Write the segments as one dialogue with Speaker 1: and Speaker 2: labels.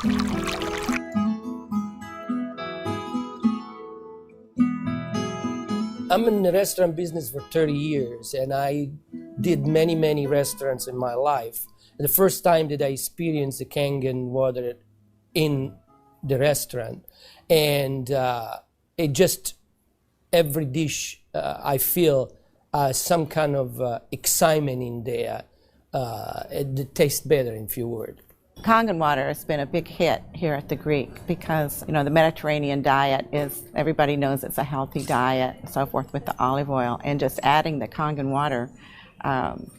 Speaker 1: I'm in the restaurant business for 30 years, and I did many restaurants in my life. The first time that I experienced the Kangen water in the restaurant, and it just, every dish I feel some kind of excitement in there. It tastes better, in few words.
Speaker 2: Kangen water has been a big hit here at the Greek because, the Mediterranean diet is, everybody knows it's a healthy diet and so forth with the olive oil, and just adding the Kangen water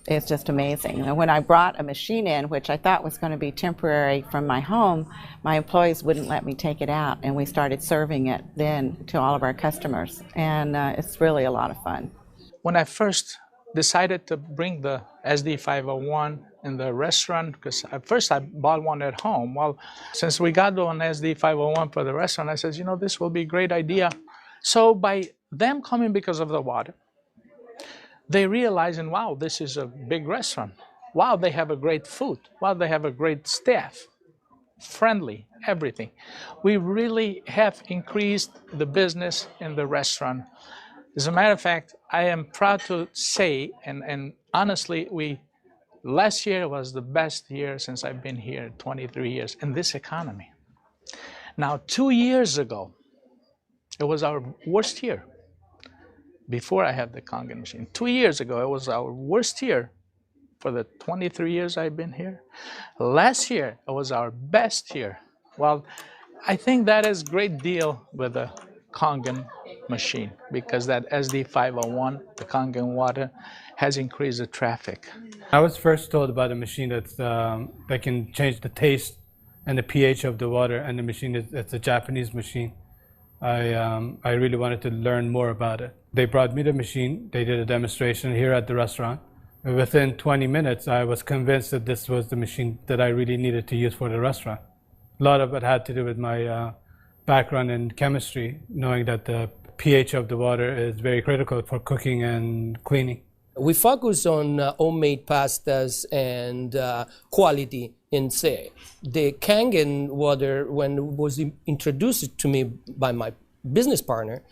Speaker 2: is just amazing. And when I brought a machine in, which I thought was going to be temporary from my home, my employees wouldn't let me take it out, and we started serving it then to all of our customers, and it's really a lot of fun.
Speaker 3: When I first decided to bring the SD501 in the restaurant, because at first I bought one at home. Well, since we got one SD501 for the restaurant, I said, this will be a great idea. So by them coming because of the water, they realizing, wow, this is a big restaurant. Wow, they have a great food. Wow, they have a great staff. Friendly, everything. We really have increased the business in the restaurant. As a matter of fact, I am proud to say, and honestly, last year was the best year since I've been here, 23 years, in this economy. Now, 2 years ago, it was our worst year. Before I had the Kangen machine. 2 years ago, it was our worst year for the 23 years I've been here. Last year, it was our best year. Well, I think that is a great deal with the Kangen machine, because that SD501, the Kangen water, has increased the traffic.
Speaker 4: I was first told about a machine that can change the taste and the pH of the water, and the machine it's a Japanese machine. I really wanted to learn more about it. They brought me the machine, they did a demonstration here at the restaurant. Within 20 minutes, I was convinced that this was the machine that I really needed to use for the restaurant. A lot of it had to do with my background in chemistry, knowing that the pH of the water is very critical for cooking and cleaning.
Speaker 1: We focus on homemade pastas and quality in say. The Kangen water, when it was introduced to me by my business partner,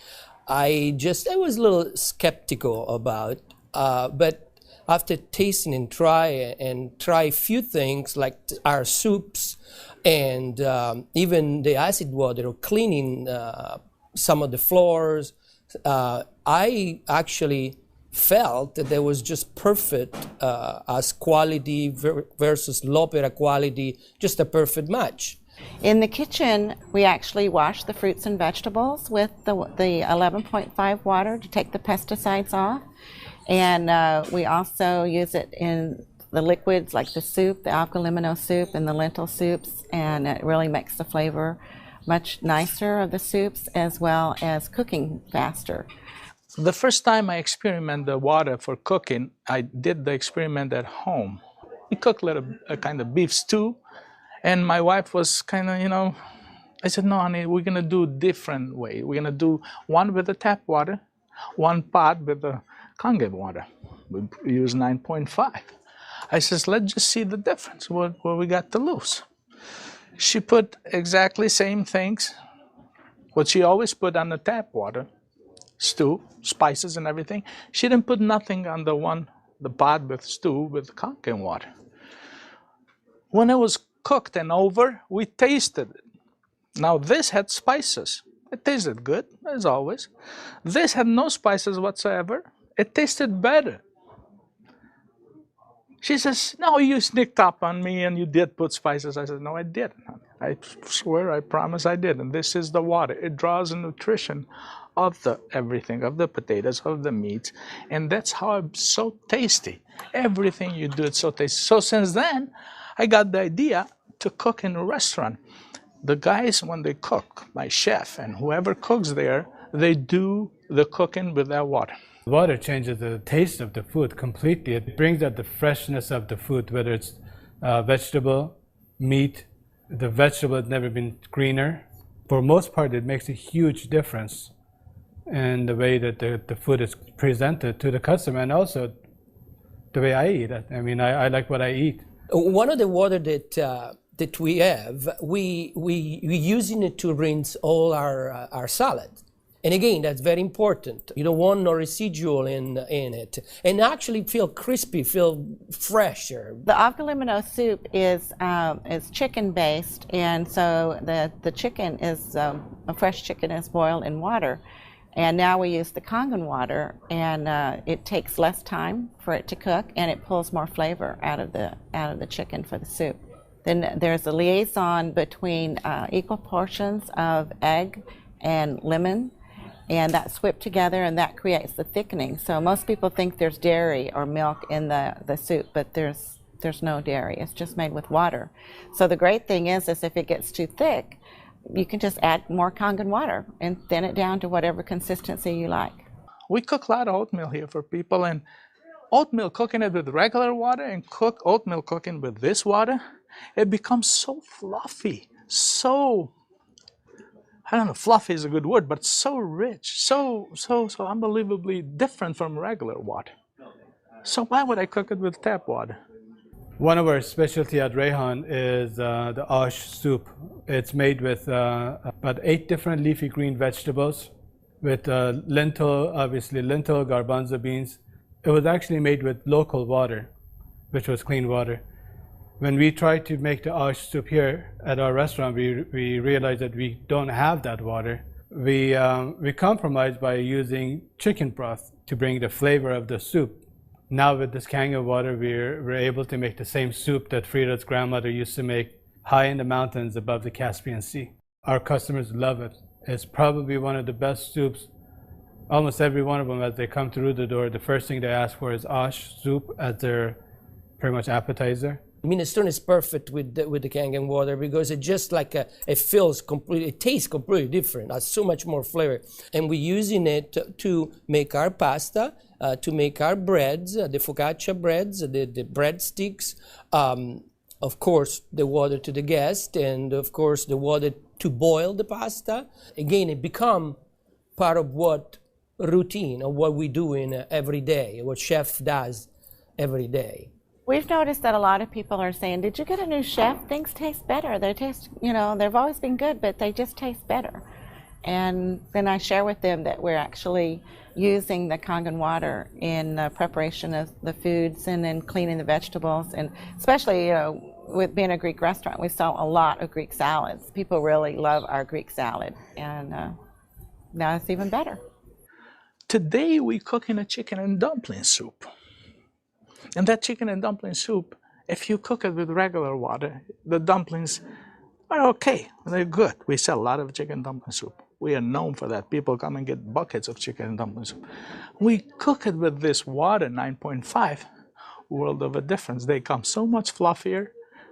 Speaker 1: I was a little skeptical about, but after tasting and try a few things like our soups and even the acid water or cleaning some of the floors, I actually felt that there was just perfect as quality versus low-opera quality, just a perfect match.
Speaker 2: In the kitchen, we actually wash the fruits and vegetables with the 11.5 water to take the pesticides off. And we also use it in the liquids like the soup, the alkalimino soup and the lentil soups, and it really makes the flavor much nicer of the soups, as well as cooking faster.
Speaker 3: The first time I experimented the water for cooking, I did the experiment at home. We cooked a kind of beef stew, and my wife was kind of, I said, no, honey, we're going to do a different way. We're going to do one with the tap water, one pot with the Kangen water. We use 9.5. I says, let's just see the difference, what we got to lose. She put exactly same things, what she always put on the tap water, stew, spices and everything. She didn't put nothing on the pot with stew with Kangen water. When it was cooked and over, we tasted it. Now this had spices. It tasted good, as always. This had no spices whatsoever. It tasted better. She says, no, you sneaked up on me and you did put spices. I said, no, I didn't. I swear, I promise I did. And this is the water. It draws the nutrition of the everything, of the potatoes, of the meats. And that's how it's so tasty. Everything you do, it's so tasty. So since then, I got the idea to cook in a restaurant. The guys, when they cook, my chef and whoever cooks there, they do the cooking with that water.
Speaker 4: Water changes the taste of the food completely. It brings out the freshness of the food, whether it's vegetable, meat. The vegetable has never been greener. For most part, it makes a huge difference in the way that the food is presented to the customer, and also the way I eat it. I mean, I like what I eat.
Speaker 1: One of the water that that we have, we using it to rinse all our salad. And again, that's very important. You don't want no residual in it. And actually feel crispy, feel fresher.
Speaker 2: The avgalimino soup is chicken-based, and so the chicken is, a fresh chicken is boiled in water. And now we use the Kangen water, and it takes less time for it to cook, and it pulls more flavor out of the chicken for the soup. Then there's a liaison between equal portions of egg and lemon, and that's whipped together, and that creates the thickening. So most people think there's dairy or milk in the soup, but there's no dairy. It's just made with water. So the great thing is if it gets too thick, you can just add more Kangen water and thin it down to whatever consistency you like.
Speaker 3: We cook a lot of oatmeal here for people, and oatmeal cooking it with regular water and oatmeal cooking with this water, it becomes so fluffy, so, I don't know, fluffy is a good word, but so rich, so unbelievably different from regular water. So why would I cook it with tap water?
Speaker 4: One of our specialty at Rayhan is the ash soup. It's made with about 8 different leafy green vegetables with lentil, garbanzo beans. It was actually made with local water, which was clean water. When we tried to make the ash soup here at our restaurant, we realized that we don't have that water. We compromised by using chicken broth to bring the flavor of the soup. Now with this Kangen water, we're able to make the same soup that Frida's grandmother used to make high in the mountains above the Caspian Sea. Our customers love it. It's probably one of the best soups. Almost every one of them, as they come through the door, the first thing they ask for is ash soup as their pretty much appetizer.
Speaker 1: Minestrone is perfect with the Kangen water because it just like it feels completely, it tastes completely different. Has so much more flavor, and we're using it to make our pasta, to make our breads, the focaccia breads, the breadsticks. Of course, the water to the guest, and of course the water to boil the pasta. Again, it become part of what routine of what we do in every day, what chef does every day.
Speaker 2: We've noticed that a lot of people are saying, did you get a new chef? Things taste better. They taste, they've always been good, but they just taste better. And then I share with them that we're actually using the Kangen water in preparation of the foods and in cleaning the vegetables. And especially, with being a Greek restaurant, we sell a lot of Greek salads. People really love our Greek salad. And now it's even better.
Speaker 3: Today we cooking a chicken and dumpling soup. And that chicken and dumpling soup, if you cook it with regular water, the dumplings are okay. They're good. We sell a lot of chicken dumpling soup. We are known for that. People come and get buckets of chicken and dumpling soup. We cook it with this water, 9.5, world of a difference. They come so much fluffier,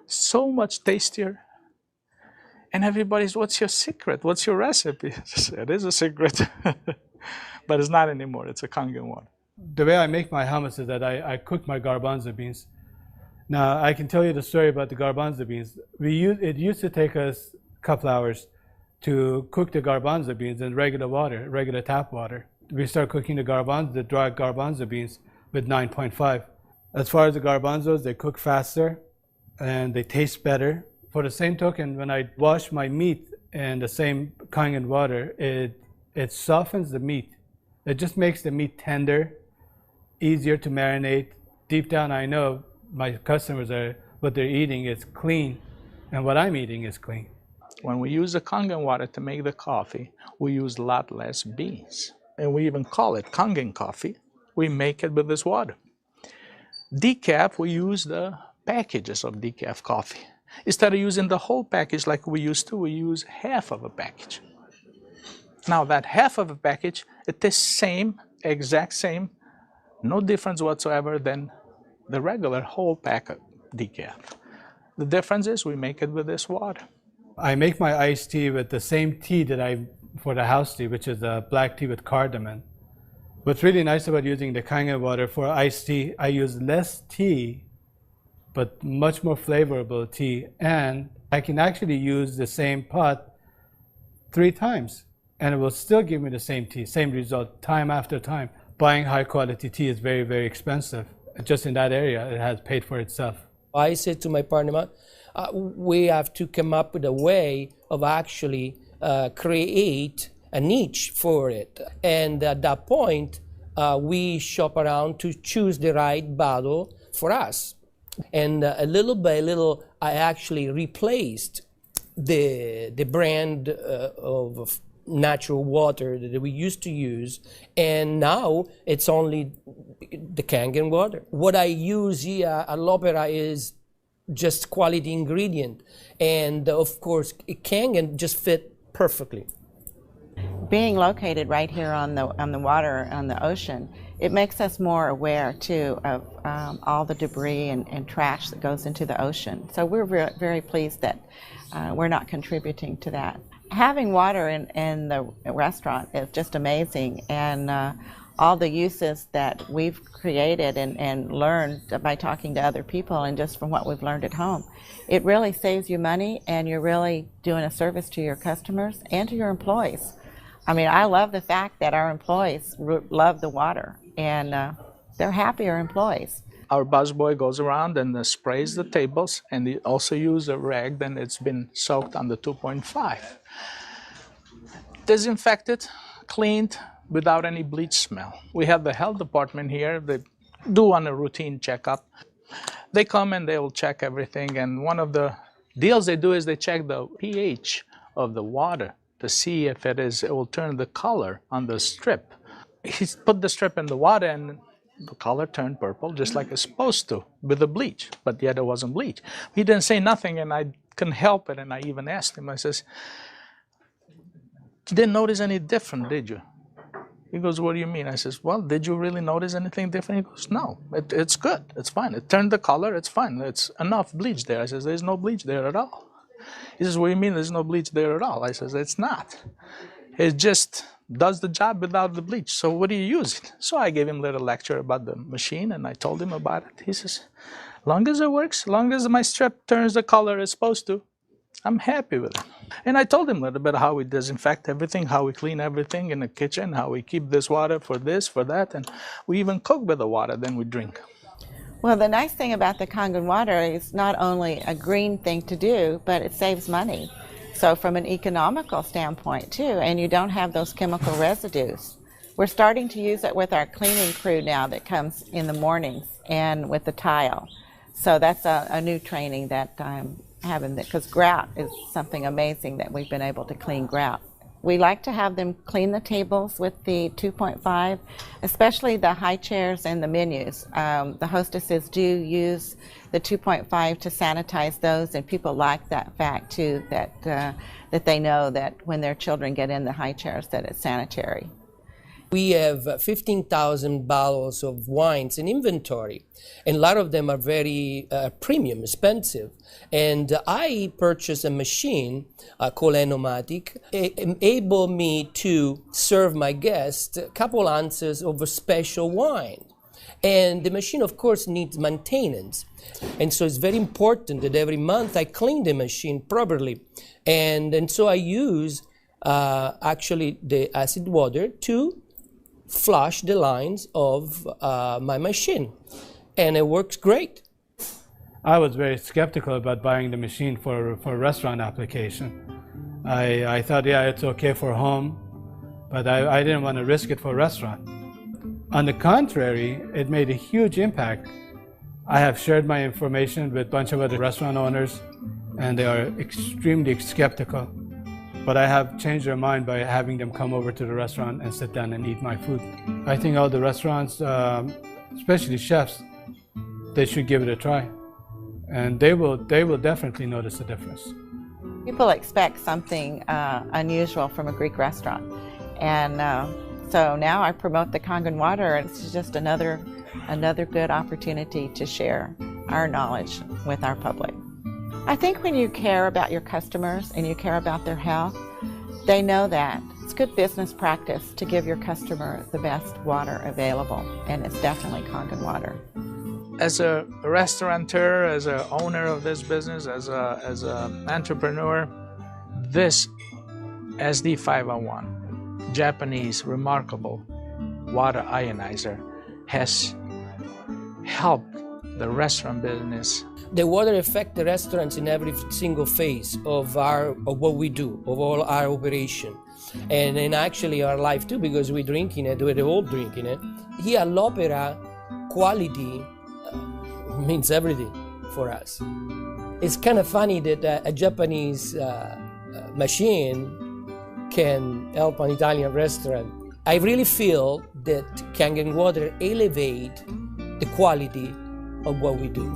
Speaker 3: so much tastier. And everybody's, what's your secret? What's your recipe? It is a secret, but it's not anymore. It's a Kangen water.
Speaker 4: The way I make my hummus is that I cook my garbanzo beans. Now, I can tell you the story about the garbanzo beans. It used to take us a couple hours to cook the garbanzo beans in regular water, regular tap water. We start cooking the dry garbanzo beans with 9.5. As far as the garbanzos, they cook faster and they taste better. For the same token, when I wash my meat in the same Kangen water, it softens the meat. It just makes the meat tender, easier to marinate. Deep down, I know my customers what they're eating is clean, and what I'm eating is clean.
Speaker 3: When we use the Kangen water to make the coffee, we use a lot less beans. And we even call it Kangen coffee. We make it with this water. Decaf, we use the packages of decaf coffee. Instead of using the whole package like we used to, we use half of a package. Now that half of a package, it is same, exact same, no difference whatsoever than the regular whole pack of decaf. The difference is we make it with this water.
Speaker 4: I make my iced tea with the same tea that for the house tea, which is a black tea with cardamom. What's really nice about using the Kangen water for iced tea, I use less tea, but much more flavorful tea, and I can actually use the same pot 3 times, and it will still give me the same tea, same result, time after time. Buying high quality tea is very, very expensive. Just in that area, it has paid for itself.
Speaker 1: I said to my partner, we have to come up with a way of actually create a niche for it. And at that point, we shop around to choose the right bottle for us. And little by little, I actually replaced the brand of natural water that we used to use, and now it's only the Kangen water. What I use here at L'Opera is just quality ingredient, and of course Kangen just fit perfectly.
Speaker 2: Being located right here on the water, on the ocean, it makes us more aware too of all the debris and trash that goes into the ocean. So we're very pleased that we're not contributing to that. Having water in the restaurant is just amazing, and all the uses that we've created and learned by talking to other people and just from what we've learned at home, it really saves you money, and you're really doing a service to your customers and to your employees. I mean, I love the fact that our employees love the water, and they're happier employees.
Speaker 3: Our busboy goes around and sprays the tables, and he also uses a rag that it's been soaked on the 2.5. Disinfected, cleaned, without any bleach smell. We have the health department here. They do on a routine checkup. They come and they will check everything, and one of the deals they do is they check the pH of the water to see if it will turn the color on the strip. He put the strip in the water and the color turned purple, just like it's supposed to, with the bleach, but yet it wasn't bleach. He didn't say nothing, and I couldn't help it, and I even asked him, I says, "You didn't notice any different, did you?" He goes, "What do you mean?" I says, "Well, did you really notice anything different?" He goes, "No, it's good, it's fine. It turned the color, it's fine. It's enough bleach there." I says, "There's no bleach there at all." He says, "What do you mean there's no bleach there at all?" I says, "It's not. It just does the job without the bleach. So what do you use it?" So I gave him a little lecture about the machine, and I told him about it. He says, "Long as it works, long as my strip turns the color it's supposed to, I'm happy with it." And I told him a little bit how we disinfect everything, how we clean everything in the kitchen, how we keep this water for this, for that, and we even cook with the water, then we drink.
Speaker 2: Well, the nice thing about the Kangen water is not only a green thing to do, but it saves money. So from an economical standpoint too, and you don't have those chemical residues. We're starting to use it with our cleaning crew now that comes in the mornings and with the tile. So that's a new training that I'm having, because grout is something amazing that we've been able to clean grout. We like to have them clean the tables with the 2.5, especially the high chairs and the menus. The hostesses do use the 2.5 to sanitize those, and people like that fact too, that they know that when their children get in the high chairs that it's sanitary.
Speaker 1: We have 15,000 bottles of wines in inventory, and a lot of them are very premium, expensive. And I purchased a machine called Enomatic, able me to serve my guests a couple ounces of a special wine. And the machine, of course, needs maintenance. And so it's very important that every month I clean the machine properly. And so I use actually the acid water to flush the lines of my machine, and it works great.
Speaker 4: I was very skeptical about buying the machine for a restaurant application. I thought, yeah, it's okay for home, but I didn't want to risk it for a restaurant. On the contrary, it made a huge impact. I have shared my information with a bunch of other restaurant owners, and they are extremely skeptical. But I have changed their mind by having them come over to the restaurant and sit down and eat my food. I think all the restaurants, especially chefs, they should give it a try. And they will definitely notice the difference.
Speaker 2: People expect something unusual from a Greek restaurant. And so now I promote the Kangen water, and it's just another good opportunity to share our knowledge with our public. I think when you care about your customers and you care about their health, they know that. It's good business practice to give your customer the best water available, and it's definitely Kangen water.
Speaker 3: As a restaurateur, as an owner of this business, as an entrepreneur, this SD501, Japanese remarkable water ionizer, has helped the restaurant business.
Speaker 1: The water affects the restaurants in every single phase of what we do, of all our operation, and in actually our life too, because we're drinking it, we're all drinking it. Here, l'opera quality means everything for us. It's kind of funny that a Japanese machine can help an Italian restaurant. I really feel that Kangen water elevate the quality of what we do.